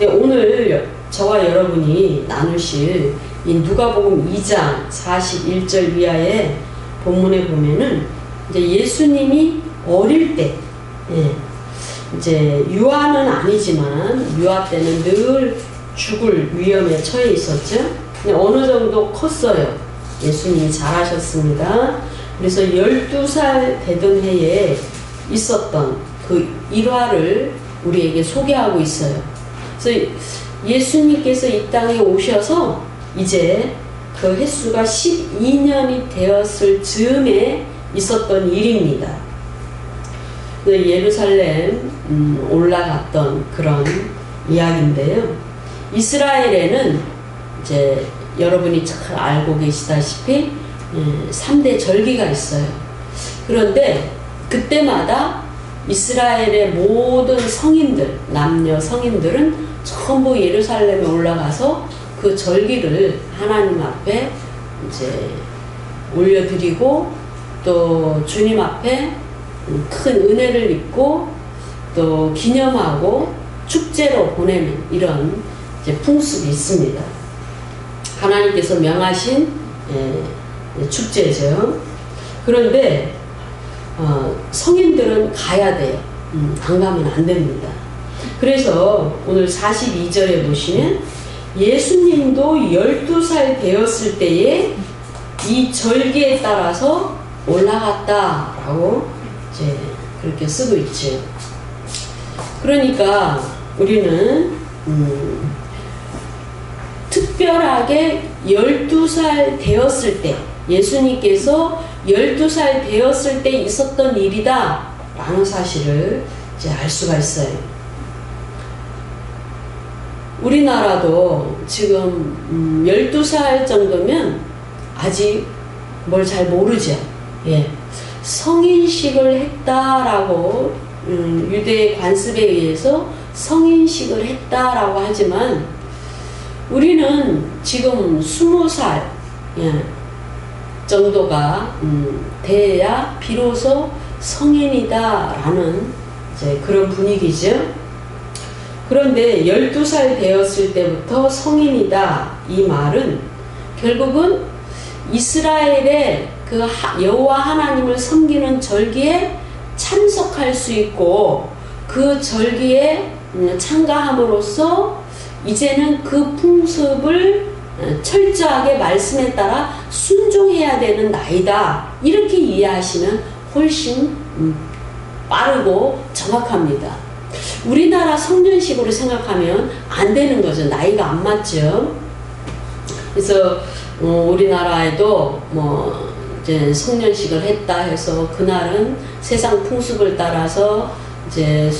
네, 오늘 저와 여러분이 나누실 이 누가복음 2장 41절 이하의 본문에 보면은 이제 예수님이 어릴 때, 이제 유아는 아니지만 유아 때는 늘 죽을 위험에 처해 있었죠. 근데 어느 정도 컸어요. 예수님이 잘하셨습니다. 그래서 12살 되던 해에 있었던 그 일화를 우리에게 소개하고 있어요. 그래서 예수님께서 이 땅에 오셔서 이제 그 횟수가 12년이 되었을 즈음에 있었던 일입니다. 예루살렘 올라갔던 그런 이야기인데요. 이스라엘에는 이제 여러분이 잘 알고 계시다시피 3대 절기가 있어요. 그런데 그때마다 이스라엘의 모든 성인들, 남녀 성인들은 전부 예루살렘에 올라가서 그 절기를 하나님 앞에 이제 올려드리고 또 주님 앞에 큰 은혜를 입고 또 기념하고 축제로 보내는 이런 이제 풍습이 있습니다. 하나님께서 명하신 축제죠. 그런데 성인들은 가야 돼요. 안 가면 안 됩니다. 그래서 오늘 42절에 보시면 예수님도 12살 되었을 때에 이 절기에 따라서 올라갔다라고 이제 그렇게 쓰고 있죠. 그러니까 우리는 특별하게 12살 되었을 때 예수님께서 12살 되었을 때 있었던 일이다 라는 사실을 이제 알 수가 있어요. 우리나라도 지금 12살 정도면 아직 뭘 잘 모르죠. 성인식을 했다라고 유대 관습에 의해서 성인식을 했다라고 하지만 우리는 지금 20살 정도가 돼야 비로소 성인이다라는 이제 그런 분위기죠. 그런데 12살 되었을 때부터 성인이다 이 말은 결국은 이스라엘의 그 여호와 하나님을 섬기는 절기에 참석할 수 있고 그 절기에 참가함으로써 이제는 그 풍습을 철저하게 말씀에 따라 순종해야 되는 나이다 이렇게 이해하시면 훨씬 빠르고 정확합니다. 우리나라 성년식으로 생각하면 안 되는 거죠. 나이가 안 맞죠. 그래서 우리나라에도 뭐 이제 성년식을 했다 해서 그날은 세상 풍습을 따라서 이제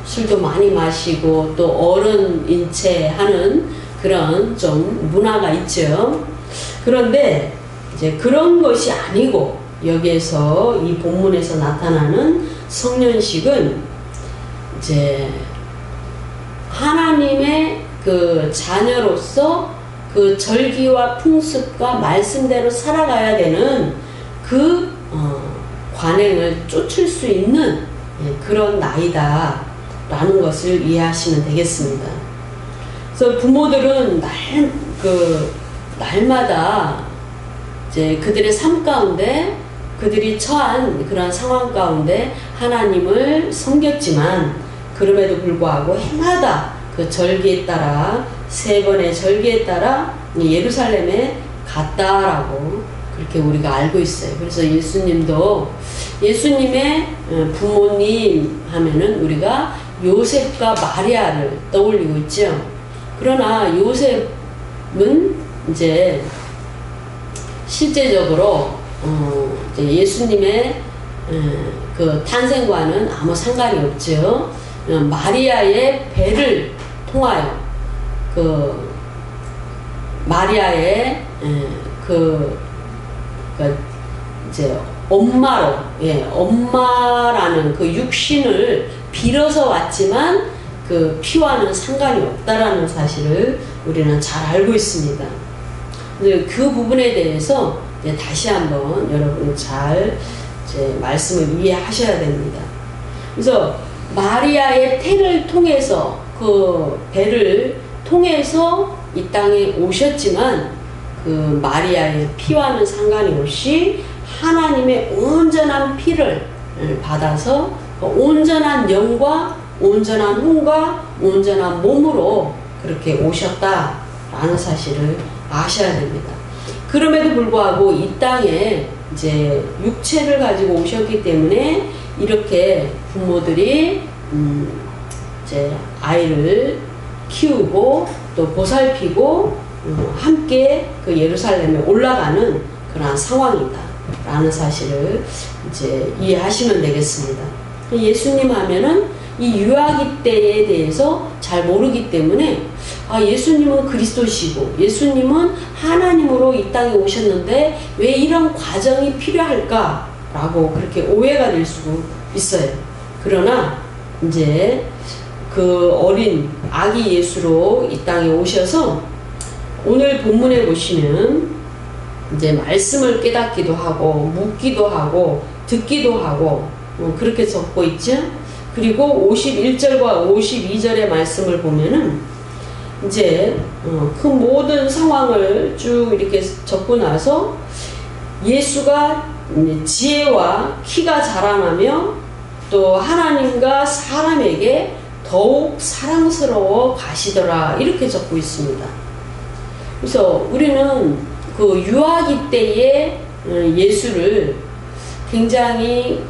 술도 많이 마시고 또 어른인 채 하는 그런 좀 문화가 있죠. 그런데 이제 그런 것이 아니고 여기에서 이 본문에서 나타나는 성년식은 이제 하나님의 그 자녀로서 그 절기와 풍습과 말씀대로 살아가야 되는 그 관행을 쫓을 수 있는 그런 나이다 라는 것을 이해하시면 되겠습니다. 그래서 부모들은 날마다 이제 그들의 삶 가운데 그들이 처한 그런 상황 가운데 하나님을 섬겼지만 그럼에도 불구하고 해마다 그 절기에 따라 3번의 절기에 따라 예루살렘에 갔다라고 그렇게 우리가 알고 있어요. 그래서 예수님도 예수님의 부모님 하면은 우리가 요셉과 마리아를 떠올리고 있죠. 그러나 요셉은 이제 실제적으로 이제 예수님의 그 탄생과는 아무 상관이 없죠. 마리아의 배를 통하여 그 마리아의 이제 엄마로 엄마라는 그 육신을 빌어서 왔지만 그 피와는 상관이 없다라는 사실을 우리는 잘 알고 있습니다. 그 부분에 대해서 이제 다시 한번 여러분 잘 이제 말씀을 이해하셔야 됩니다. 그래서 마리아의 태를 통해서 그 배를 통해서 이 땅에 오셨지만 그 마리아의 피와는 상관이 없이 하나님의 온전한 피를 받아서 그 온전한 영과 온전한 혼과 온전한 몸으로 그렇게 오셨다라는 사실을 아셔야 됩니다. 그럼에도 불구하고 이 땅에 이제 육체를 가지고 오셨기 때문에 이렇게 부모들이 이제 아이를 키우고 또 보살피고 함께 그 예루살렘에 올라가는 그러한 상황이다 라는 사실을 이제 이해하시면 되겠습니다. 예수님 하면은 이 유아기 때에 대해서 잘 모르기 때문에 예수님은 그리스도시고 예수님은 하나님으로 이 땅에 오셨는데 왜 이런 과정이 필요할까 라고 그렇게 오해가 될 수 있어요. 그러나 이제 그 어린 아기 예수로 이 땅에 오셔서 오늘 본문에 보시면 이제 말씀을 깨닫기도 하고 묻기도 하고 듣기도 하고 그렇게 적고 있죠. 그리고 51절과 52절의 말씀을 보면은 이제 그 모든 상황을 쭉 이렇게 적고 나서 예수가 지혜와 키가 자라나며 또 하나님과 사람에게 더욱 사랑스러워 가시더라 이렇게 적고 있습니다. 그래서 우리는 그 유아기 때의 예수를 굉장히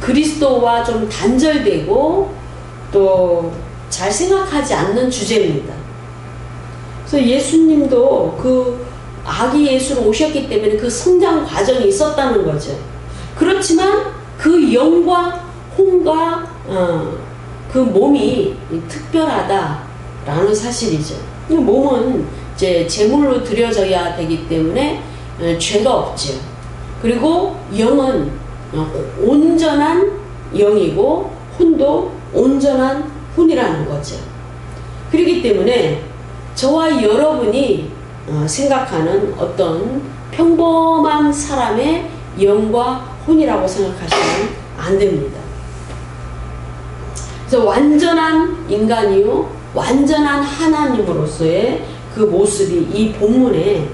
그리스도와 좀 단절되고 또 잘 생각하지 않는 주제입니다. 그래서 예수님도 그 아기 예수로 오셨기 때문에 그 성장 과정이 있었다는 거죠. 그렇지만 그 영과 혼과 그 몸이 특별하다라는 사실이죠. 몸은 이제 제물로 드려져야 되기 때문에 죄가 없죠. 그리고 영은 온전한 영이고 혼도 온전한 혼이라는 거죠. 그렇기 때문에 저와 여러분이 생각하는 어떤 평범한 사람의 영과 혼이라고 생각하시면 안 됩니다. 그래서 완전한 인간이요 완전한 하나님으로서의 그 모습이 이 본문에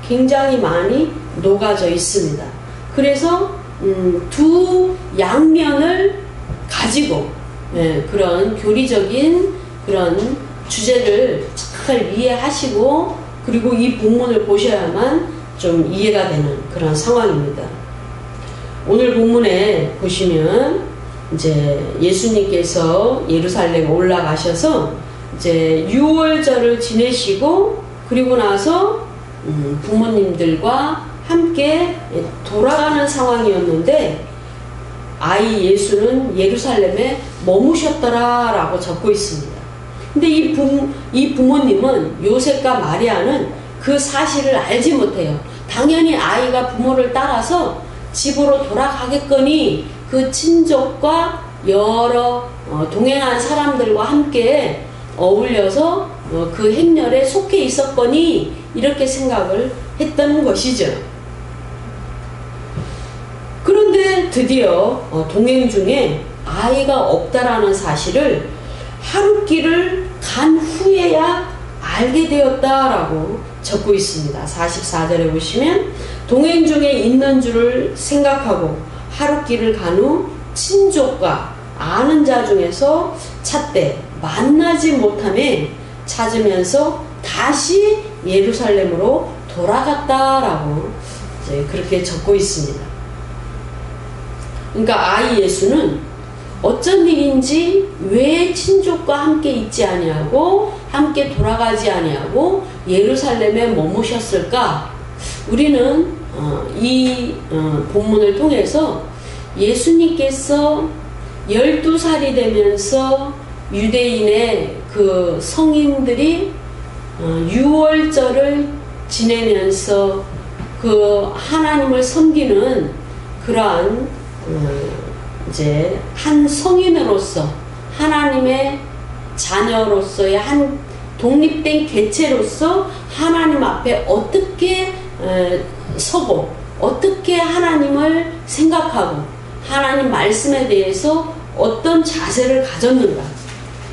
굉장히 많이 녹아져 있습니다. 그래서 두 양면을 가지고 그런 교리적인 그런 주제를 잘 이해하시고 그리고 이 본문을 보셔야만 좀 이해가 되는 그런 상황입니다. 오늘 본문에 보시면 이제 예수님께서 예루살렘에 올라가셔서 이제 유월절을 지내시고 그리고 나서 부모님들과 함께 돌아가는 상황이었는데 아이 예수는 예루살렘에 머무셨더라 라고 적고 있습니다. 근데 이 부모님은 요셉과 마리아는 그 사실을 알지 못해요. 당연히 아이가 부모를 따라서 집으로 돌아가겠거니 그 친족과 여러 동행한 사람들과 함께 어울려서 그 행렬에 속해 있었거니 이렇게 생각을 했던 것이죠. 그런데 드디어 동행 중에 아이가 없다라는 사실을 하룻길을 간 후에야 알게 되었다라고 적고 있습니다. 44절에 보시면 동행 중에 있는 줄을 생각하고 하룻길을 간 후 친족과 아는 자 중에서 찾되 만나지 못함에 찾으면서 다시 예루살렘으로 돌아갔다라고 이제 그렇게 적고 있습니다. 그러니까 아이 예수는 어쩐 일인지 왜 친족과 함께 있지 아니하고 함께 돌아가지 아니하고 예루살렘에 머무셨을까? 우리는 이 본문을 통해서 예수님께서 12살이 되면서 유대인의 그 성인들이 유월절을 지내면서 그 하나님을 섬기는 그러한 이제 한 성인으로서 하나님의 자녀로서의 한 독립된 개체로서 하나님 앞에 어떻게 서고 어떻게 하나님을 생각하고 하나님 말씀에 대해서 어떤 자세를 가졌는가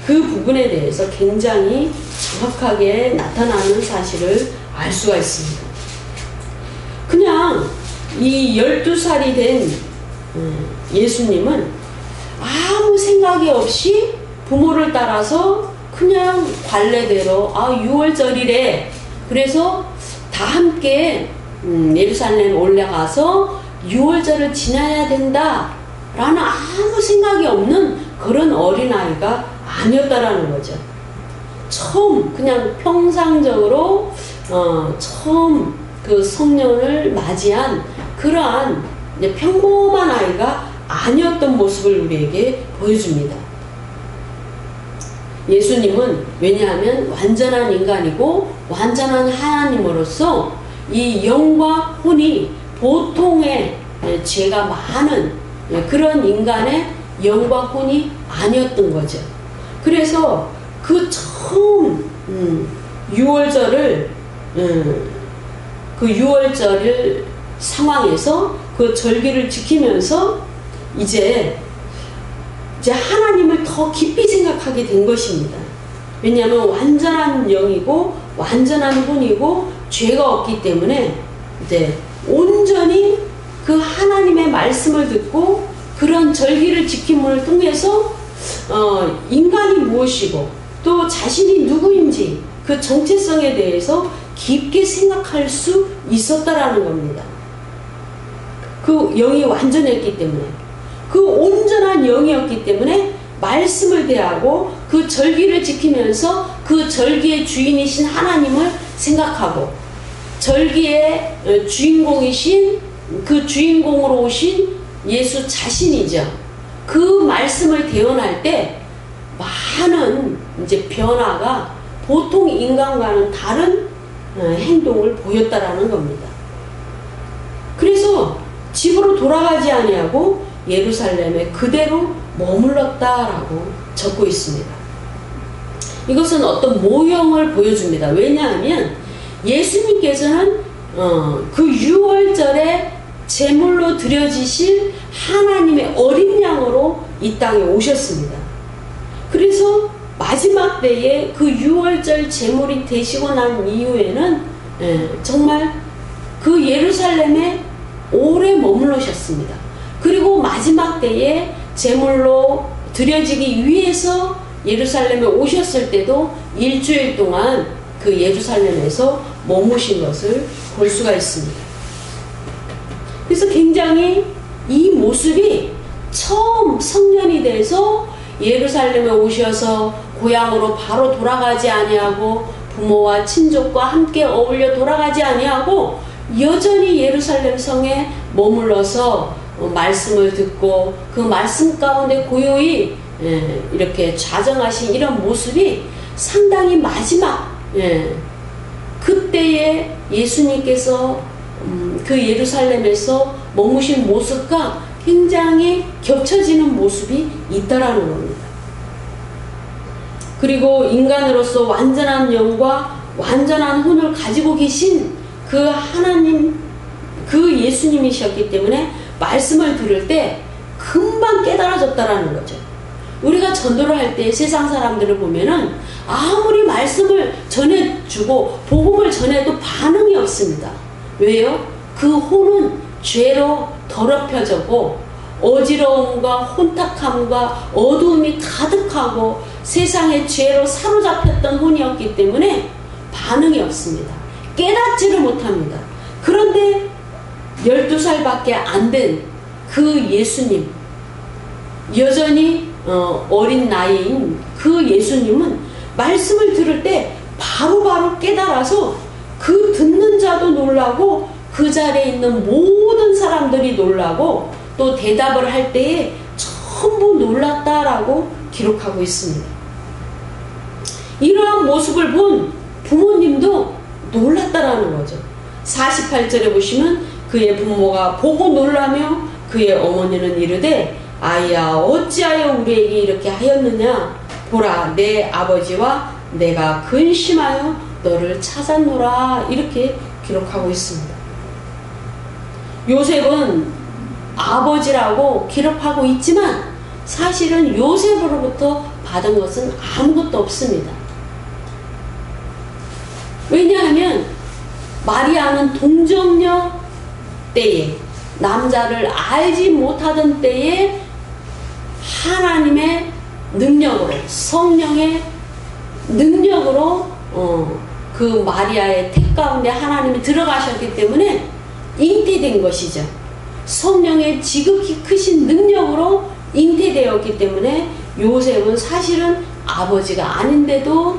그 부분에 대해서 굉장히 정확하게 나타나는 사실을 알 수가 있습니다. 그냥 이 12살이 된 예수님은 아무 생각이 없이 부모를 따라서 그냥 관례대로 6월절이래. 그래서 다 함께 예루살렘 올라가서 6월절을 지나야 된다 라는 아무 생각이 없는 그런 어린아이가 아니었다라는 거죠. 처음 그냥 평상적으로 처음 그 성년을 맞이한 그러한 평범한 아이가 아니었던 모습을 우리에게 보여줍니다. 예수님은 왜냐하면 완전한 인간이고 완전한 하나님으로서 이 영과 혼이 보통의 죄가 많은 그런 인간의 영과 혼이 아니었던 거죠. 그래서 그 처음 6월절을 그 6월절 상황에서 그 절기를 지키면서 이제 하나님을 더 깊이 생각하게 된 것입니다. 왜냐하면 완전한 영이고 완전한 혼이고 죄가 없기 때문에 이제 온전히 그 하나님의 말씀을 듣고 그런 절기를 지킴을 통해서 인간이 무엇이고 또 자신이 누구인지 그 정체성에 대해서 깊게 생각할 수 있었다라는 겁니다. 그 영이 완전했기 때문에, 그 온전한 영이었기 때문에 말씀을 대하고 그 절기를 지키면서 그 절기의 주인이신 하나님을 생각하고 절기의 주인공이신 그 주인공으로 오신 예수 자신이죠. 그 말씀을 대언할 때 많은 이제 변화가 보통 인간과는 다른 행동을 보였다라는 겁니다. 그래서 집으로 돌아가지 아니하고 예루살렘에 그대로 머물렀다라고 적고 있습니다. 이것은 어떤 모형을 보여줍니다. 왜냐하면 예수님께서는 그 6월절에 제물로 드려지실 하나님의 어린 양으로 이 땅에 오셨습니다. 그래서 마지막 때에 그 6월절 제물이 되시고 난 이후에는 정말 그 예루살렘에 오래 머물러셨습니다. 그리고 마지막 때에 제물로 드려지기 위해서 예루살렘에 오셨을 때도 일주일 동안 그 예루살렘에서 머무신 것을 볼 수가 있습니다. 그래서 굉장히 이 모습이 처음 성년이 돼서 예루살렘에 오셔서 고향으로 바로 돌아가지 아니하고 부모와 친족과 함께 어울려 돌아가지 아니하고 여전히 예루살렘 성에 머물러서 말씀을 듣고 그 말씀 가운데 고요히 이렇게 좌정하신 이런 모습이 상당히 마지막 그때에 예수님께서 그 예루살렘에서 머무신 모습과 굉장히 겹쳐지는 모습이 있다라는 겁니다. 그리고 인간으로서 완전한 영과 완전한 혼을 가지고 계신 그 하나님, 그 예수님이셨기 때문에 말씀을 들을 때 금방 깨달아졌다라는 거죠. 우리가 전도를 할 때 세상 사람들을 보면은 아무리 말씀을 전해주고 복음을 전해도 반응이 없습니다. 왜요? 그 혼은 죄로 더럽혀졌고 어지러움과 혼탁함과 어두움이 가득하고 세상의 죄로 사로잡혔던 혼이었기 때문에 반응이 없습니다. 깨닫지를 못합니다. 그런데 12살밖에 안 된 그 예수님, 여전히 어린 나이인 그 예수님은 말씀을 들을 때 바로바로 깨달아서 그 듣는 자도 놀라고 그 자리에 있는 모든 사람들이 놀라고 또 대답을 할 때에 전부 놀랐다라고 기록하고 있습니다. 이러한 모습을 본 부모님도 놀랐다라는 거죠. 48절에 보시면 그의 부모가 보고 놀라며 그의 어머니는 이르되 아이야 어찌하여 우리에게 이렇게 하였느냐 보라 내 아버지와 내가 근심하여 너를 찾았노라 이렇게 기록하고 있습니다. 요셉은 아버지라고 기록하고 있지만 사실은 요셉으로부터 받은 것은 아무것도 없습니다. 왜냐하면 마리아는 동정녀 때에, 남자를 알지 못하던 때에 하나님의 능력으로, 성령의 능력으로 그 마리아의 택 가운데 하나님이 들어가셨기 때문에 잉태된 것이죠. 성령의 지극히 크신 능력으로 잉태되었기 때문에 요셉은 사실은 아버지가 아닌데도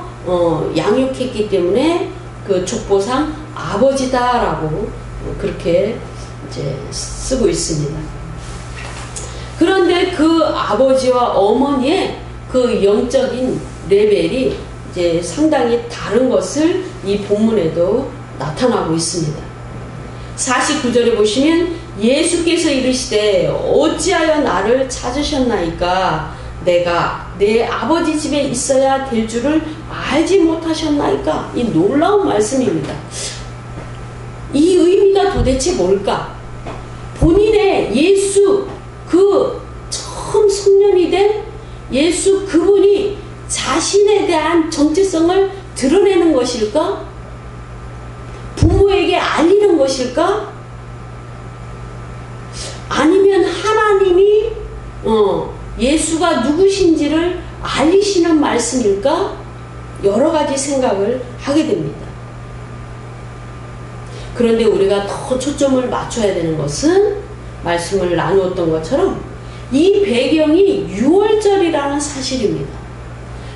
양육했기 때문에 그 족보상 아버지다라고 그렇게 이제 쓰고 있습니다. 그런데 그 아버지와 어머니의 그 영적인 레벨이 이제 상당히 다른 것을 이 본문에도 나타나고 있습니다. 49절에 보시면 예수께서 이르시되 어찌하여 나를 찾으셨나이까? 내가 내 아버지 집에 있어야 될 줄을 알지 못하셨나이까? 이 놀라운 말씀입니다. 이 의미가 도대체 뭘까? 본인의 예수, 그 처음 성년이 된 예수 그분이 자신에 대한 정체성을 드러내는 것일까? 부모에게 알리는 것일까? 아니면 하나님이 예수가 누구신지를 알리시는 말씀일까? 여러 가지 생각을 하게 됩니다. 그런데 우리가 더 초점을 맞춰야 되는 것은 말씀을 나누었던 것처럼 이 배경이 유월절이라는 사실입니다.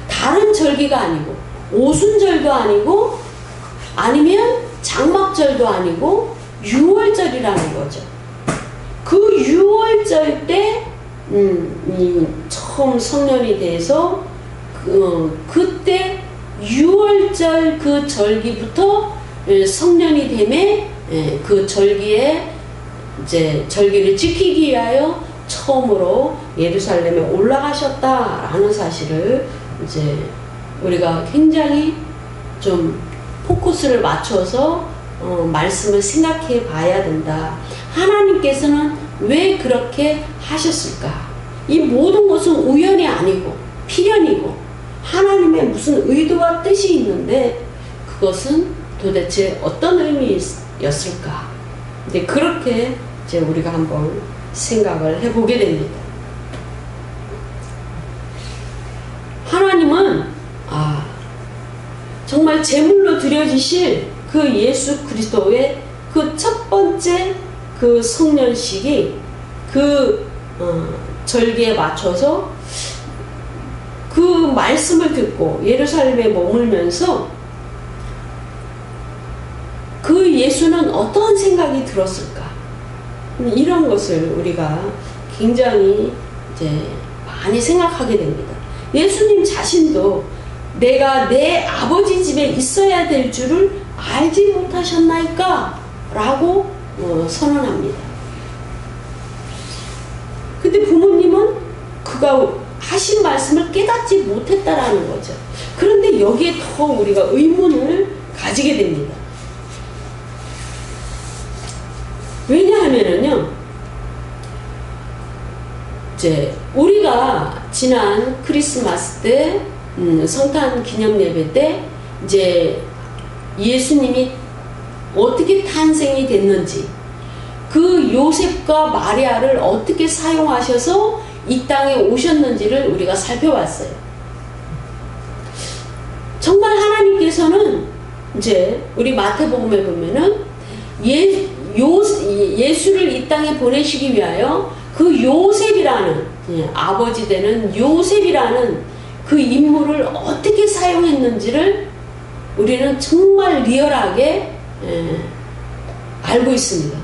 다른 절기가 아니고 오순절도 아니고 아니면 장막절도 아니고 유월절이라는 거죠. 그 유월절 때 처음 성년이 돼서 그때 유월절 그 절기부터 성년이 되매 그 절기에 이제 절기를 지키기 위하여 처음으로 예루살렘에 올라가셨다라는 사실을 이제 우리가 굉장히 좀 포커스를 맞춰서 말씀을 생각해 봐야 된다. 하나님께서는 왜 그렇게 하셨을까? 이 모든 것은 우연이 아니고 필연이고 하나님의 무슨 의도와 뜻이 있는데 그것은 도대체 어떤 의미였을까? 근데 그렇게 이제 우리가 한번 생각을 해보게 됩니다. 하나님은 정말 제물로 드려지실 그 예수 그리스도의 그 첫 번째 그 성년식이 그 절기에 맞춰서 그 말씀을 듣고 예루살렘에 머물면서 그 예수는 어떤 생각이 들었을까? 이런 것을 우리가 굉장히 이제 많이 생각하게 됩니다. 예수님 자신도 내가 내 아버지 집에 있어야 될 줄을 알지 못하셨나이까? 라고 선언합니다. 근데 부모님은 그가 하신 말씀을 깨닫지 못했다라는 거죠. 그런데 여기에 더 우리가 의문을 가지게 됩니다. 왜냐하면은요, 이제 우리가 지난 크리스마스 때 성탄 기념 예배 때 이제 예수님이 어떻게 탄생이 됐는지 그 요셉과 마리아를 어떻게 사용하셔서 이 땅에 오셨는지를 우리가 살펴봤어요. 정말 하나님께서는 이제 우리 마태복음에 보면은 예수를 이 땅에 보내시기 위하여 그 요셉이라는 아버지 되는 요셉이라는 그 인물을 어떻게 사용했는지를 우리는 정말 리얼하게 알고 있습니다.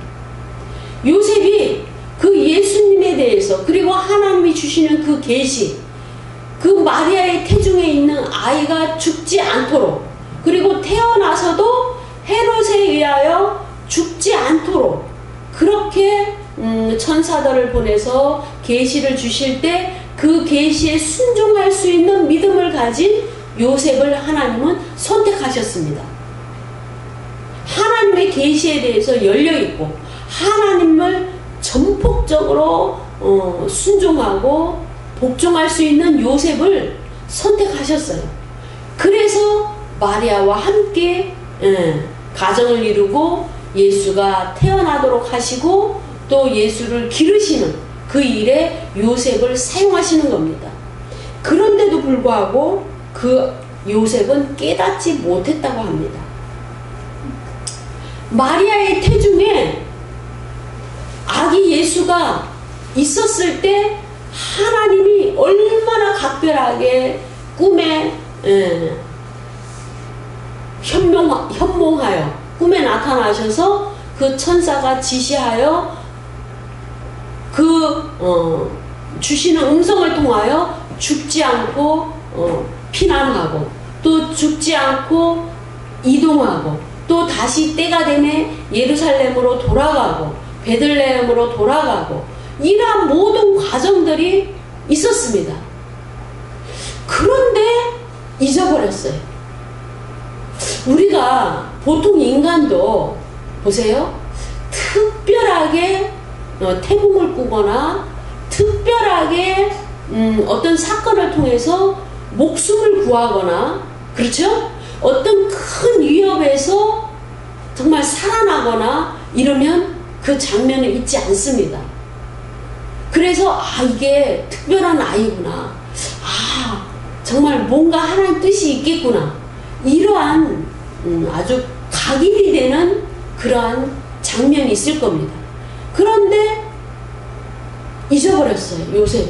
요셉이 그 예수님에 대해서 그리고 하나님이 주시는 그 계시, 그 마리아의 태중에 있는 아이가 죽지 않도록 그리고 태어나서도 헤롯에 의하여 죽지 않도록 그렇게 천사들을 보내서 계시를 주실 때 그 계시에 순종할 수 있는 믿음을 가진 요셉을 하나님은 선택하셨습니다. 하나님의 계시에 대해서 열려있고 하나님을 전폭적으로 순종하고 복종할 수 있는 요셉을 선택하셨어요. 그래서 마리아와 함께 가정을 이루고 예수가 태어나도록 하시고 또 예수를 기르시는 그 일에 요셉을 사용하시는 겁니다. 그런데도 불구하고 그 요셉은 깨닫지 못했다고 합니다. 마리아의 태중에 아기 예수가 있었을 때 하나님이 얼마나 각별하게 꿈에 현몽하여 꿈에 나타나셔서 그 천사가 지시하여 주시는 음성을 통하여 죽지 않고 피난하고 또 죽지 않고 이동하고 또 다시 때가 되면 예루살렘으로 돌아가고 베들레헴으로 돌아가고 이러한 모든 과정들이 있었습니다. 그런데 잊어버렸어요. 우리가 보통 인간도 보세요. 특별하게 태몽을 꾸거나 특별하게 어떤 사건을 통해서 목숨을 구하거나 그렇죠? 어떤 큰 위협에서 정말 살아나거나 이러면 그 장면을 잊지 않습니다. 그래서 이게 특별한 아이구나. 정말 뭔가 하나님 뜻이 있겠구나. 이러한 아주 각인이 되는 그러한 장면이 있을 겁니다. 그런데 잊어버렸어요. 요셉.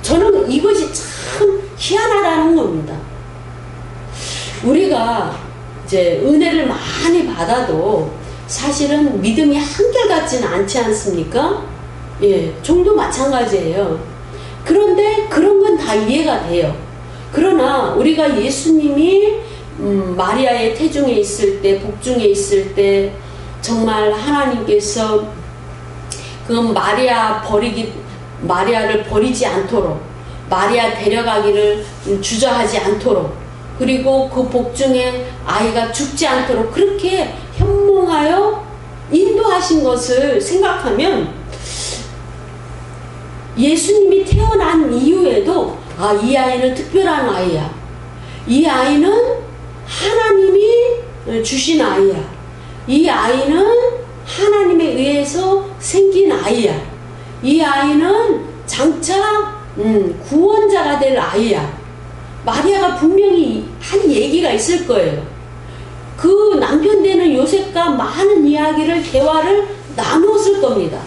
저는 이것이 참 희한하다는 겁니다. 우리가 이제 은혜를 많이 받아도 사실은 믿음이 한결같지는 않지 않습니까? 예, 종도 마찬가지예요. 그런데 그런 건 다 이해가 돼요. 그러나 우리가 예수님이 마리아의 태중에 있을 때, 복중에 있을 때 정말 하나님께서 그 마리아를 버리지 않도록 마리아 데려가기를 주저하지 않도록 그리고 그 복중에 아이가 죽지 않도록 그렇게 현몽하여 인도하신 것을 생각하면 예수님이 태어난 이후에도 이 아이는 특별한 아이야. 이 아이는 하나님이 주신 아이야. 이 아이는 하나님에 의해서 생긴 아이야. 이 아이는 장차 구원자가 될 아이야. 마리아가 분명히 한 얘기가 있을 거예요. 그 남편 되는 요셉과 많은 이야기를 대화를 나누었을 겁니다.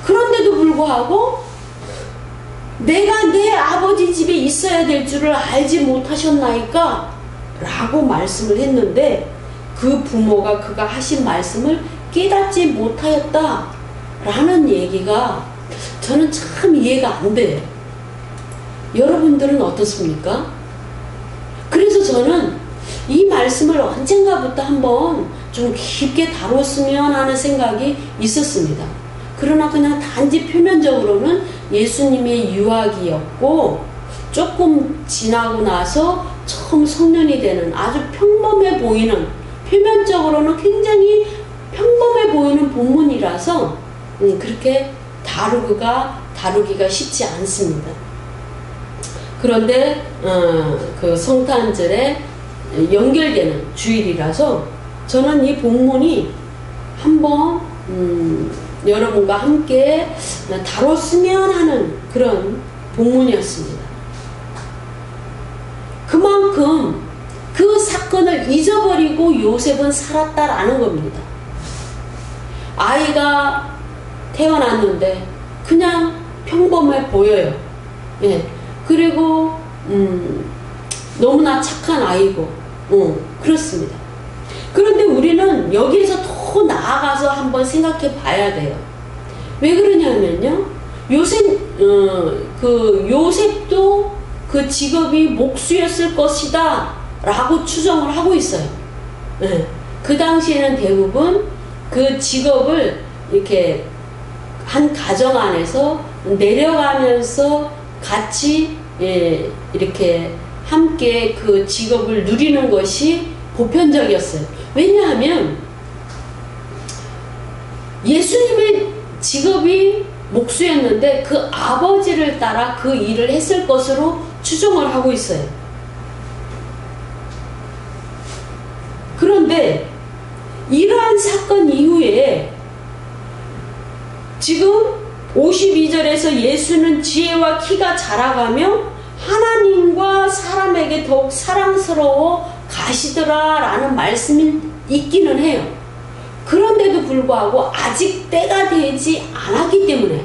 그런데도 불구하고 내가 내 아버지 집에 있어야 될 줄을 알지 못하셨나이까? 라고 말씀을 했는데 그 부모가 그가 하신 말씀을 깨닫지 못하였다 라는 얘기가 저는 참 이해가 안 돼요. 여러분들은 어떻습니까? 그래서 저는 이 말씀을 언젠가부터 한번 좀 깊게 다뤘으면 하는 생각이 있었습니다. 그러나 그냥 단지 표면적으로는 예수님의 유아기였고 조금 지나고 나서 처음 성년이 되는 아주 평범해 보이는 표면적으로는 굉장히 평범해 보이는 본문이라서 그렇게 다루기가 쉽지 않습니다. 그런데 그 성탄절에 연결되는 주일이라서 저는 이 본문이 한번 여러분과 함께 다뤘으면 하는 그런 본문이었습니다. 그만큼 그 사건을 잊어버리고 요셉은 살았다라는 겁니다. 아이가 태어났는데 그냥 평범해 보여요. 예. 그리고 너무나 착한 아이고 그렇습니다. 그런데 우리는 여기에서 더 나아가서 한번 생각해 봐야 돼요. 왜 그러냐면요. 요셉도 그 직업이 목수였을 것이다 라고 추정을 하고 있어요. 네. 그 당시에는 대부분 그 직업을 이렇게 한 가정 안에서 내려가면서 같이 이렇게 함께 그 직업을 누리는 것이 보편적이었어요. 왜냐하면 예수님의 직업이 목수였는데 그 아버지를 따라 그 일을 했을 것으로 추정을 하고 있어요. 그런데 이러한 사건 이후에 지금 52절에서 예수는 지혜와 키가 자라가며 하나님과 사람에게 더욱 사랑스러워 가시더라 라는 말씀이 있기는 해요. 그런데도 불구하고 아직 때가 되지 않았기 때문에,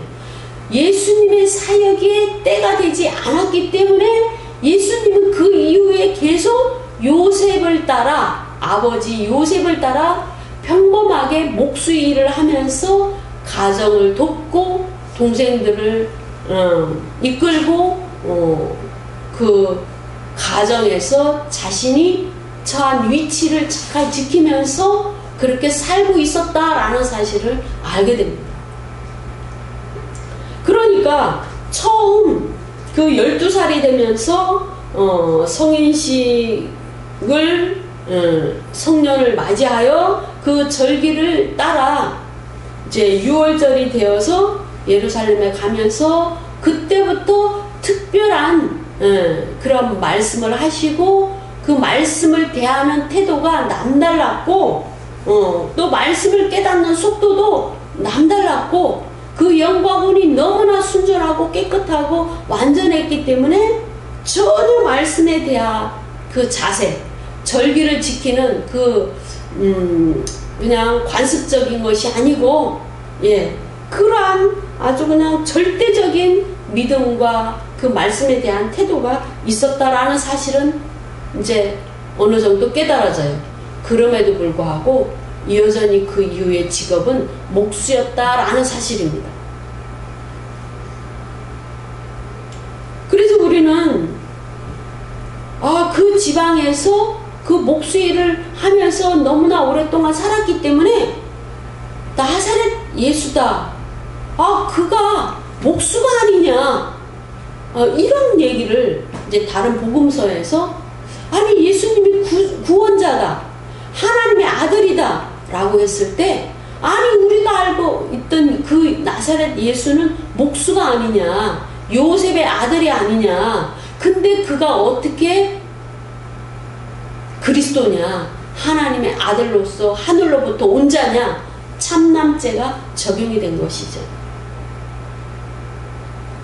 예수님의 사역에 때가 되지 않았기 때문에 예수님은 그 이후에 계속 요셉을 따라, 아버지 요셉을 따라 평범하게 목수 일을 하면서 가정을 돕고 동생들을 이끌고 그 가정에서 자신이 처한 위치를 잘 지키면서 그렇게 살고 있었다라는 사실을 알게 됩니다. 그러니까 처음 그 12살이 되면서 성인식을 성년을 맞이하여 그 절기를 따라 이제 6월절이 되어서 예루살렘에 가면서 그때부터 특별한 그런 말씀을 하시고 그 말씀을 대하는 태도가 남달랐고 또 말씀을 깨닫는 속도도 남달랐고 그 영광운이 너무나 순전하고 깨끗하고 완전했기 때문에 전혀 말씀에 대한 그 자세, 절기를 지키는 그 그냥 관습적인 것이 아니고 그러한 아주 그냥 절대적인 믿음과 그 말씀에 대한 태도가 있었다라는 사실은 이제 어느 정도 깨달아져요. 그럼에도 불구하고 여전히 그 이후의 직업은 목수였다라는 사실입니다. 그래서 우리는 그 지방에서 그 목수 일을 하면서 너무나 오랫동안 살았기 때문에 나사렛 예수다, 그가 목수가 아니냐, 이런 얘기를 이제 다른 복음서에서 아니 예수님이 구원자다, 하나님의 아들이다 라고 했을 때 아니 우리가 알고 있던 그 나사렛 예수는 목수가 아니냐, 요셉의 아들이 아니냐, 근데 그가 어떻게 그리스도냐, 하나님의 아들로서 하늘로부터 온 자냐, 참남죄가 적용이 된 것이죠.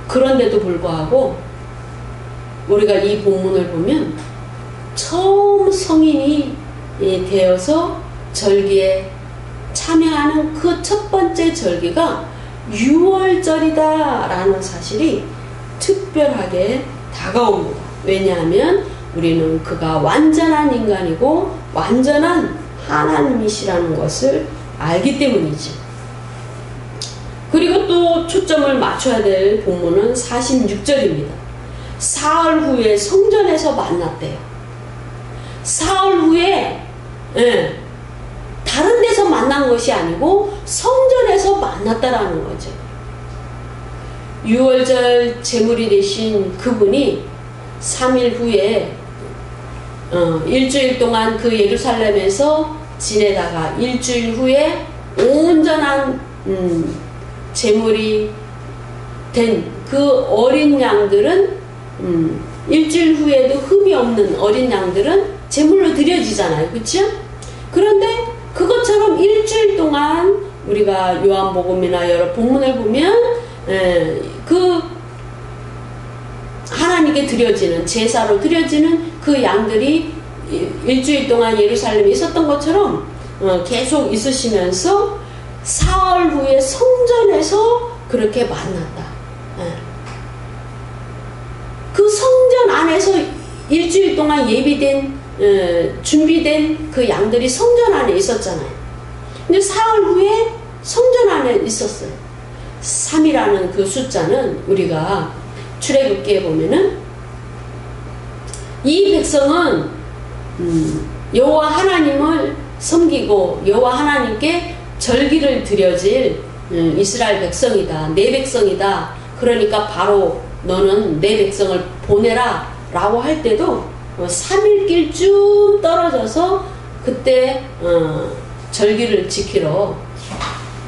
그런데도 불구하고 우리가 이 본문을 보면 처음 성인이 되어서 절기에 참여하는 그 첫 번째 절기가 6월절이다 라는 사실이 특별하게 다가옵니다. 왜냐하면 우리는 그가 완전한 인간이고 완전한 하나님이시라는 것을 알기 때문이지. 그리고 또 초점을 맞춰야 될 본문은 46절입니다. 사흘 후에 성전에서 만났대요. 사흘 후에 다른 데서 만난 것이 아니고 성전에서 만났다라는 거죠. 6월절 제물이 되신 그분이 3일 후에 일주일 동안 그 예루살렘에서 지내다가 일주일 후에 온전한 제물이 된 그 어린 양들은 일주일 후에도 흠이 없는 어린 양들은 제물로 드려지잖아요. 그렇죠? 그런데 그것처럼 일주일 동안 우리가 요한복음이나 여러 본문을 보면 그 하나님께 드려지는 제사로 드려지는 그 양들이 일주일 동안 예루살렘에 있었던 것처럼 계속 있으시면서 사흘 후에 성전에서 그렇게 만났다. 그 성전 안에서 일주일 동안 예비된 준비된 그 양들이 성전 안에 있었잖아요. 근데 사흘 후에 성전 안에 있었어요. 3이라는 그 숫자는 우리가 출애굽기에 보면은 이 백성은 여호와 하나님을 섬기고 여호와 하나님께 절기를 드려질 이스라엘 백성이다, 내 백성이다. 그러니까 바로 너는 내 백성을 보내라 라고 할 때도 3일길 쭉 떨어져서 그때 절기를 지키러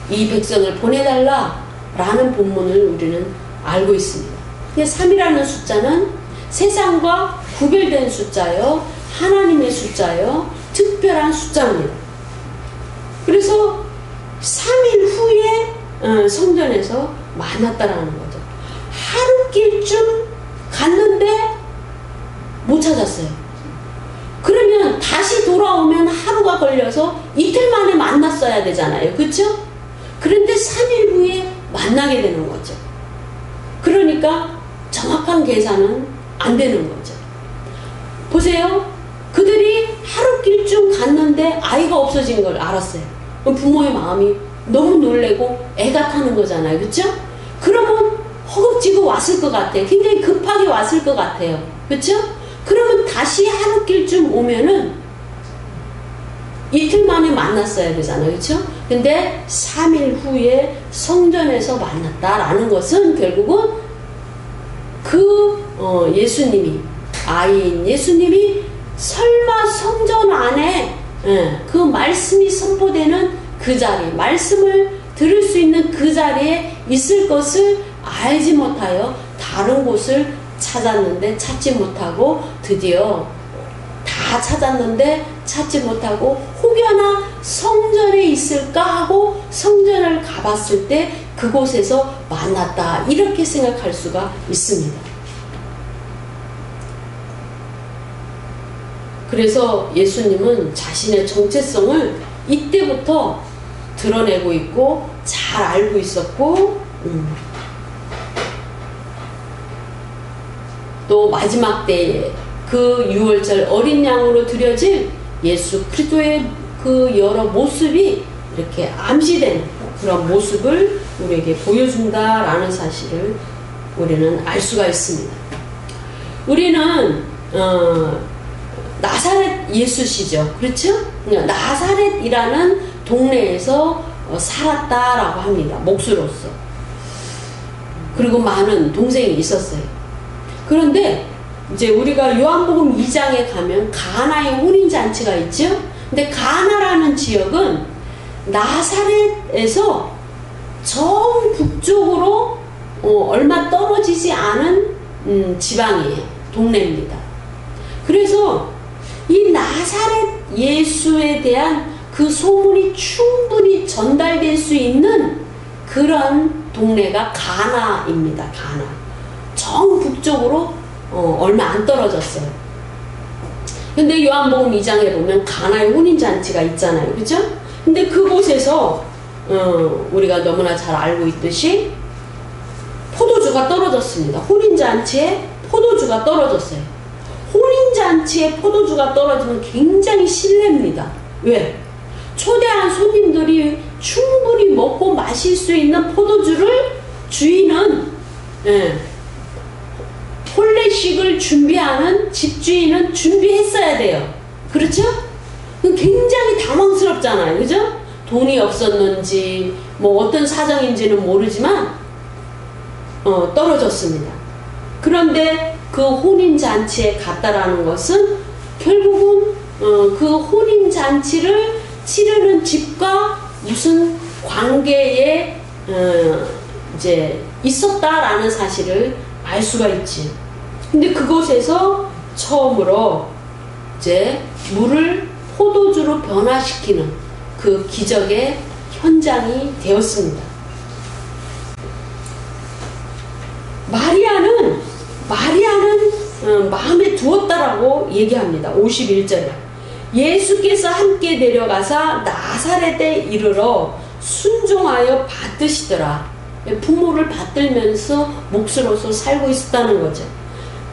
이 백성을 보내달라 라는 본문을 우리는 알고 있습니다. 3이라는 숫자는 세상과 구별된 숫자요, 하나님의 숫자요, 특별한 숫자입니다. 그래서 3일 후에 성전에서 만났다라는 거죠. 하루길쯤 갔는데 못 찾았어요. 그러면 다시 돌아오면 하루가 걸려서 이틀 만에 만났어야 되잖아요. 그렇죠? 그런데 3일 후에 만나게 되는 거죠. 그러니까 정확한 계산은 안 되는 거죠. 보세요. 그들이 하루길쯤 갔는데 아이가 없어진 걸 알았어요. 그럼 부모의 마음이 너무 놀래고 애가 타는 거잖아요. 그렇죠? 그러면 허겁지겁 왔을 것 같아요. 굉장히 급하게 왔을 것 같아요. 그렇죠? 그러면 다시 하루길쯤 오면은 이틀 만에 만났어야 되잖아요. 그렇죠? 근데 3일 후에 성전에서 만났다라는 것은 결국은 예수님이, 아이인 예수님이 설마 성전 안에 그 말씀이 선포되는 그 자리, 말씀을 들을 수 있는 그 자리에 있을 것을 알지 못하여 다른 곳을 찾았는데 찾지 못하고, 드디어 다 찾았는데 찾지 못하고 혹여나 성전에 있을까 하고 성전을 가봤을 때 그곳에서 만났다, 이렇게 생각할 수가 있습니다. 그래서 예수님은 자신의 정체성을 이때부터 드러내고 있고 잘 알고 있었고, 또 마지막 때에 그 유월절 어린 양으로 드려질 예수 그리스도의 그 여러 모습이 이렇게 암시되는 그런 모습을 우리에게 보여준다라는 사실을 우리는 알 수가 있습니다. 우리는 나사렛 예수시죠. 그렇죠? 나사렛이라는 동네에서 살았다라고 합니다. 목수로서. 그리고 많은 동생이 있었어요. 그런데 이제 우리가 요한복음 2장에 가면 가나의 혼인잔치가 있죠. 근데 가나라는 지역은 나사렛에서 정 북쪽으로 얼마 떨어지지 않은 지방이에요. 동네입니다. 그래서 이 나사렛 예수에 대한 그 소문이 충분히 전달될 수 있는 그런 동네가 가나입니다. 가나. 정 북쪽으로 얼마 안 떨어졌어요. 근데 요한복음 2장에 보면 가나의 혼인잔치가 있잖아요. 그죠? 근데 그곳에서 우리가 너무나 잘 알고 있듯이 포도주가 떨어졌습니다. 혼인잔치에 포도주가 떨어졌어요. 혼인잔치에 포도주가 떨어지면 굉장히 실례입니다. 왜? 초대한 손님들이 충분히 먹고 마실 수 있는 포도주를 주인은, 혼례식을 준비하는 집주인은 준비했어야 돼요. 그렇죠? 굉장히 당황스럽잖아요. 그죠? 돈이 없었는지 뭐 어떤 사정인지는 모르지만 떨어졌습니다. 그런데 그 혼인잔치에 갔다라는 것은 결국은 그 혼인잔치를 치르는 집과 무슨 관계에 이제 있었다라는 사실을 알 수가 있지. 근데 그곳에서 처음으로 이제 물을 포도주로 변화시키는 그 기적의 현장이 되었습니다. 마리아는 마음에 두었다라고 얘기합니다. 51절에 예수께서 함께 내려가사 나사렛에 이르러 순종하여 받드시더라. 부모를 받들면서 목수로서 살고 있었다는 거죠.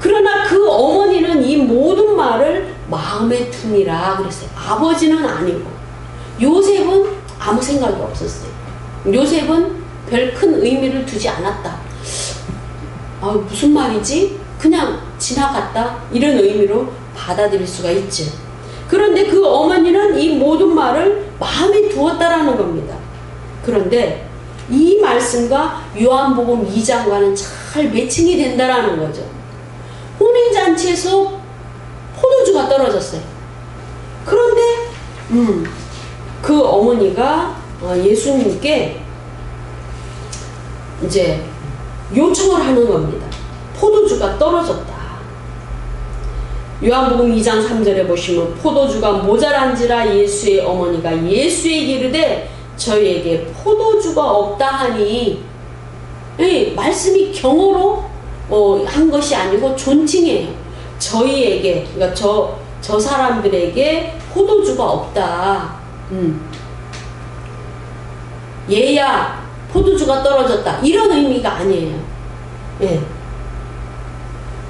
그러나 그 어머니는 이 모든 말을 마음에 두니라 그랬어요. 아버지는 아니고. 요셉은 아무 생각이 없었어요. 요셉은 별 큰 의미를 두지 않았다. 무슨 말이지? 그냥 지나갔다. 이런 의미로 받아들일 수가 있죠. 그런데 그 어머니는 이 모든 말을 마음에 두었다라는 겁니다. 그런데 이 말씀과 요한복음 2장과는 잘 매칭이 된다라는 거죠. 혼인잔치에서 포도주가 떨어졌어요. 그런데 그 어머니가 예수님께 이제 요청을 하는 겁니다. 포도주가 떨어졌다. 요한복음 2장 3절에 보시면 포도주가 모자란지라 예수의 어머니가 예수에게 이르되 저희에게 포도주가 없다 하니, 말씀이 경어로 한 것이 아니고 존칭이에요. 저희에게, 그러니까 저 사람들에게 포도주가 없다. 얘야 포도주가 떨어졌다, 이런 의미가 아니에요. 예.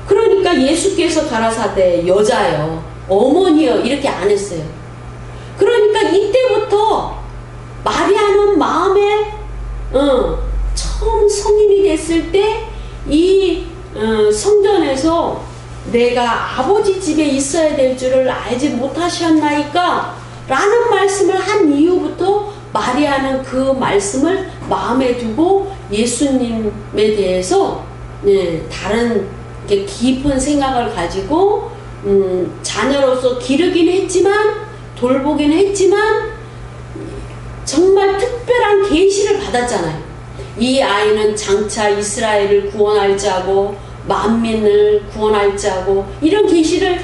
그러니까 예수께서 가라사대 여자여 어머니여 이렇게 안 했어요. 그러니까 이때부터 마리아는 마음에 처음 성인이 됐을 때 이 성전에서 내가 아버지 집에 있어야 될 줄을 알지 못하셨나이까 라는 말씀을 한 이후부터 마리아는 그 말씀을 마음에 두고 예수님에 대해서 다른 깊은 생각을 가지고 자녀로서 기르긴 했지만, 돌보긴 했지만 정말 특별한 계시를 받았잖아요. 이 아이는 장차 이스라엘을 구원할 자고 만민을 구원할 자고, 이런 계시를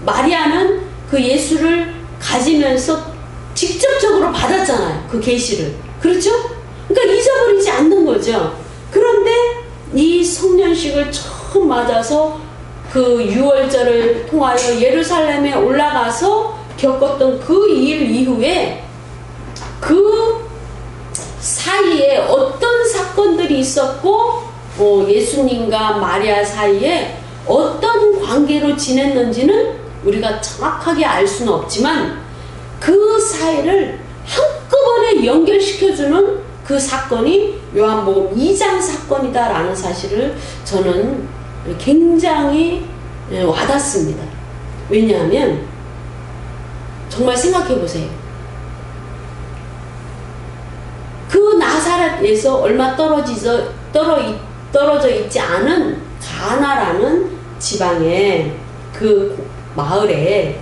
마리아는 그 예수를 가지면서 직접적으로 받았잖아요. 그 계시를. 그렇죠? 그러니까 잊어버리지 않는 거죠. 그런데 이 성년식을 처음 맞아서 그 유월절을 통하여 예루살렘에 올라가서 겪었던 그 일 이후에 그 사이에 어떤 사건들이 있었고 예수님과 마리아 사이에 어떤 관계로 지냈는지는 우리가 정확하게 알 수는 없지만 그 사이를 한꺼번에 연결시켜주는 그 사건이 요한복음 2장 사건이다라는 사실을 저는 굉장히 와닿습니다. 왜냐하면 정말 생각해 보세요. 그 나사렛에서 얼마 떨어져 있지 않은 가나라는 지방의 그 마을에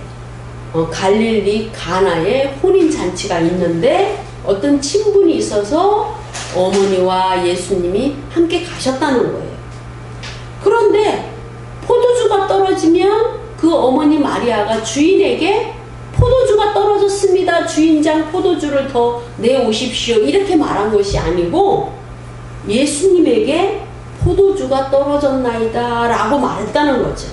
갈릴리 가나에 혼인잔치가 있는데 어떤 친분이 있어서 어머니와 예수님이 함께 가셨다는 거예요. 그런데 포도주가 떨어지면 그 어머니 마리아가 주인에게 포도주가 떨어졌습니다, 주인장 포도주를 더 내오십시오, 이렇게 말한 것이 아니고 예수님에게 포도주가 떨어졌나이다 라고 말했다는 거죠.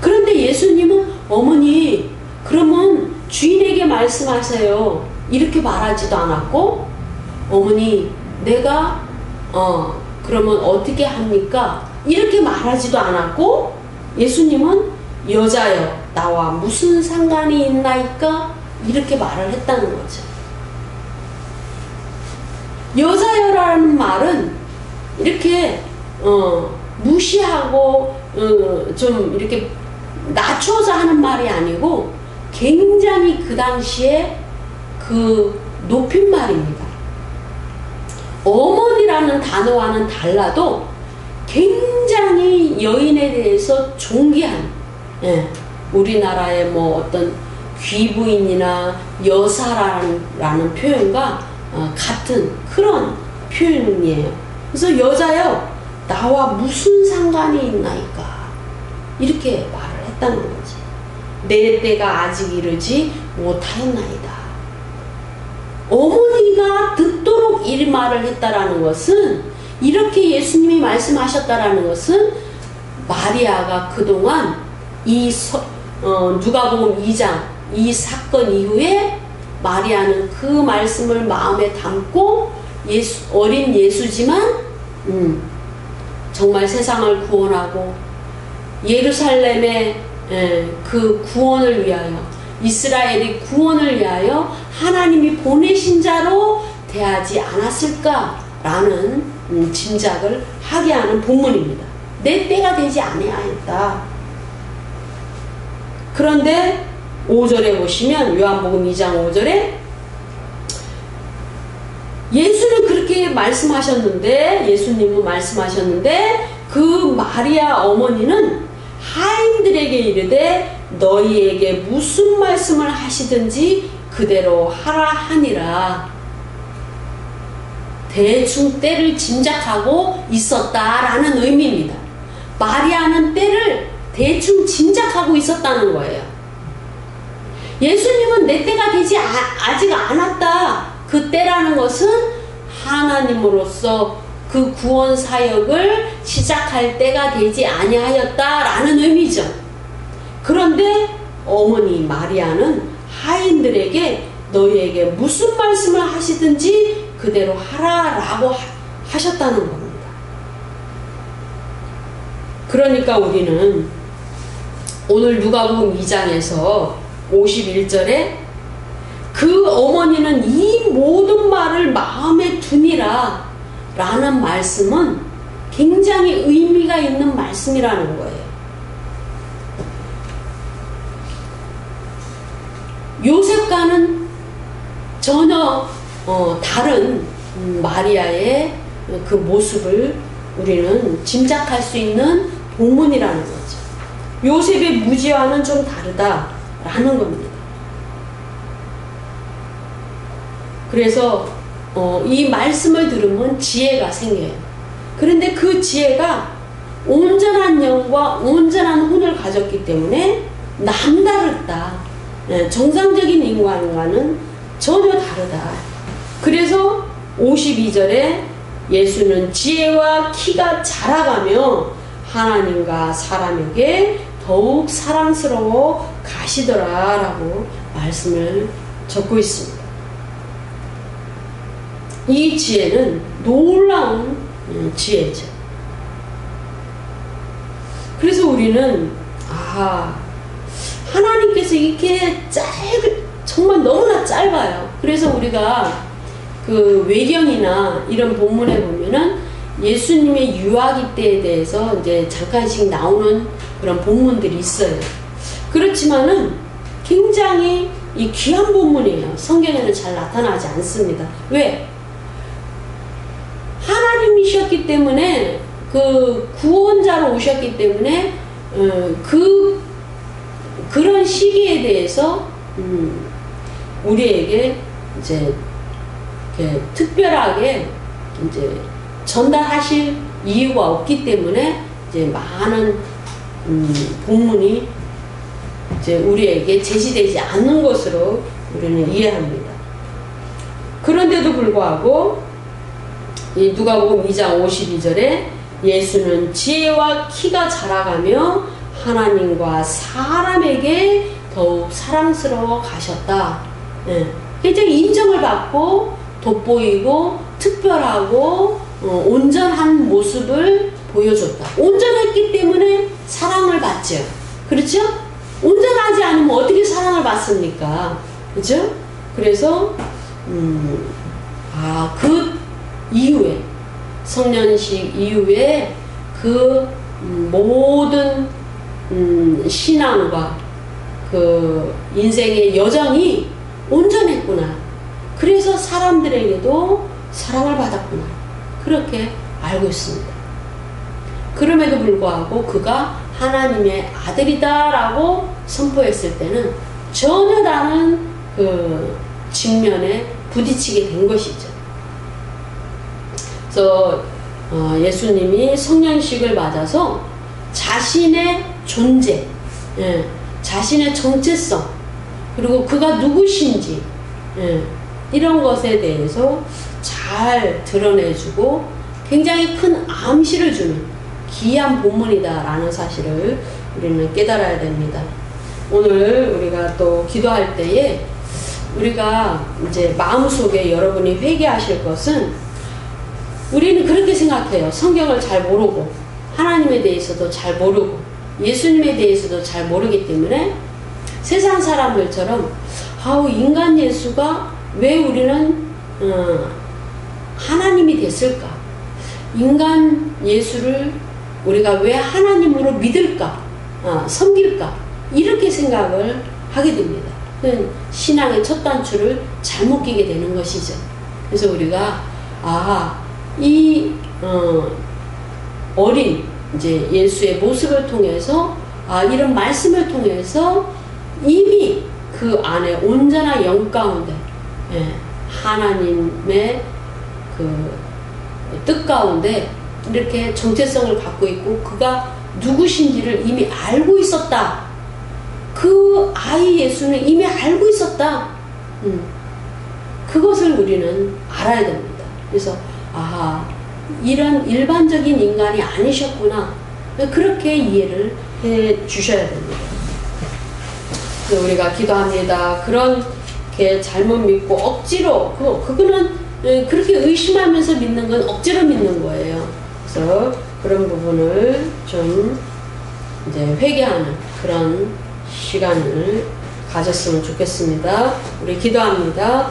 그런데 예수님은 어머니 그러면 주인에게 말씀하세요 이렇게 말하지도 않았고, 어머니 내가 그러면 어떻게 합니까 이렇게 말하지도 않았고, 예수님은 여자여 나와 무슨 상관이 있나이까 이렇게 말을 했다는 거죠. 여자여라는 말은 이렇게 무시하고 좀 이렇게 낮춰서 하는 말이 아니고 굉장히 그 당시에 그 높인 말입니다. 어머니라는 단어와는 달라도 굉장히 여인에 대해서 존귀한, 우리나라의 뭐 어떤 귀부인이나 여사라는 표현과 같은 그런 표현이에요. 그래서 여자여 나와 무슨 상관이 있나이까 이렇게 말을 했다는 거지. 내 때가 아직 이르지 못하였나이다. 어머니가 듣도록 이 말을 했다라는 것은, 이렇게 예수님이 말씀하셨다라는 것은 마리아가 그동안 이 누가복음 2장 이 사건 이후에 마리아는 그 말씀을 마음에 담고 어린 예수지만 정말 세상을 구원하고 예루살렘의 그 구원을 위하여, 이스라엘의 구원을 위하여 하나님이 보내신 자로 대하지 않았을까라는 짐작을 하게 하는 본문입니다. 내 때가 되지 아니하였다. 그런데 5절에 보시면 요한복음 2장 5절에 예수는 그렇게 말씀하셨는데, 예수님은 말씀하셨는데 그 마리아 어머니는 하인들에게 이르되 너희에게 무슨 말씀을 하시든지 그대로 하라 하니라. 대충 때를 짐작하고 있었다라는 의미입니다. 마리아는 때를 대충 짐작하고 있었다는 거예요. 예수님은 내 때가 되지 아직 않았다. 그 때라는 것은 하나님으로서 그 구원 사역을 시작할 때가 되지 아니하였다라는 의미죠. 그런데 어머니 마리아는 하인들에게 너희에게 무슨 말씀을 하시든지 그대로 하라라고 하셨다는 겁니다. 그러니까 우리는 오늘 누가복음 2장에서 51절에 그 어머니는 이 모든 말을 마음에 두니라 라는 말씀은 굉장히 의미가 있는 말씀이라는 거예요. 요셉과는 전혀 다른 마리아의 그 모습을 우리는 짐작할 수 있는 본문이라는 거죠. 요셉의 무지와는 좀 다르다라는 겁니다. 그래서 이 말씀을 들으면 지혜가 생겨요. 그런데 그 지혜가 온전한 영과 온전한 혼을 가졌기 때문에 남다르다. 정상적인 인간과는 전혀 다르다. 그래서 52절에 예수는 지혜와 키가 자라가며 하나님과 사람에게 더욱 사랑스러워 가시더라 라고 말씀을 적고 있습니다. 이 지혜는 놀라운 지혜죠. 그래서 우리는 하나님께서 이렇게 정말 너무나 짧아요. 그래서 우리가 그 외경이나 이런 본문에 보면은 예수님의 유아기 때에 대해서 이제 잠깐씩 나오는 그런 본문들이 있어요. 그렇지만은 굉장히 이 귀한 본문이에요. 성경에는 잘 나타나지 않습니다. 왜? 하나님이셨기 때문에 그 구원자로 오셨기 때문에 그런 시기에 대해서 우리에게 이제 특별하게 이제 전달하실 이유가 없기 때문에 이제 많은 본문이 이제 우리에게 제시되지 않는 것으로 우리는 이해합니다. 그런데도 불구하고 이 누가복음 2장 52절에 예수는 지혜와 키가 자라가며 하나님과 사람에게 더욱 사랑스러워 가셨다. 굉장히 인정을 받고 돋보이고 특별하고 온전한 모습을 보여줬다. 온전했기 때문에 사랑을 받죠. 그렇죠? 온전하지 않으면 어떻게 사랑을 받습니까? 그렇죠? 그래서 그 이후에 성년식 이후에 그 모든 신앙과 그 인생의 여정이 온전했구나. 그래서 사람들에게도 사랑을 받았구나. 그렇게 알고 있습니다. 그럼에도 불구하고 그가 하나님의 아들이다라고 선포했을 때는 전혀 다른 그 직면에 부딪히게 된 것이죠. 그래서 예수님이 성년식을 맞아서 자신의 존재, 자신의 정체성, 그리고 그가 누구신지 이런 것에 대해서 잘 드러내주고 굉장히 큰 암시를 주는 귀한 본문이다라는 사실을 우리는 깨달아야 됩니다. 오늘 우리가 또 기도할 때에 우리가 이제 마음속에 여러분이 회개하실 것은 우리는 그렇게 생각해요. 성경을 잘 모르고 하나님에 대해서도 잘 모르고 예수님에 대해서도 잘 모르기 때문에 세상 사람들처럼 인간 예수가 왜 우리는 하나님이 됐을까? 인간 예수를 우리가 왜 하나님으로 믿을까? 섬길까? 이렇게 생각을 하게 됩니다. 신앙의 첫 단추를 잘못 끼게 되는 것이죠. 그래서 우리가 이 어린 이제 예수의 모습을 통해서 이런 말씀을 통해서 이미 그 안에 온전한 영 가운데 하나님의 그 뜻 가운데 이렇게 정체성을 갖고 있고 그가 누구신지를 이미 알고 있었다. 그 아이 예수는 이미 알고 있었다. 그것을 우리는 알아야 됩니다. 그래서 아하, 이런 일반적인 인간이 아니셨구나. 그렇게 이해를 해 주셔야 됩니다. 우리가 기도합니다. 그런 게 잘못 믿고 억지로, 그거는 그렇게 의심하면서 믿는 건 억지로 믿는 거예요. 그래서 그런 부분을 좀 이제 회개하는 그런 시간을 가졌으면 좋겠습니다. 우리 기도합니다.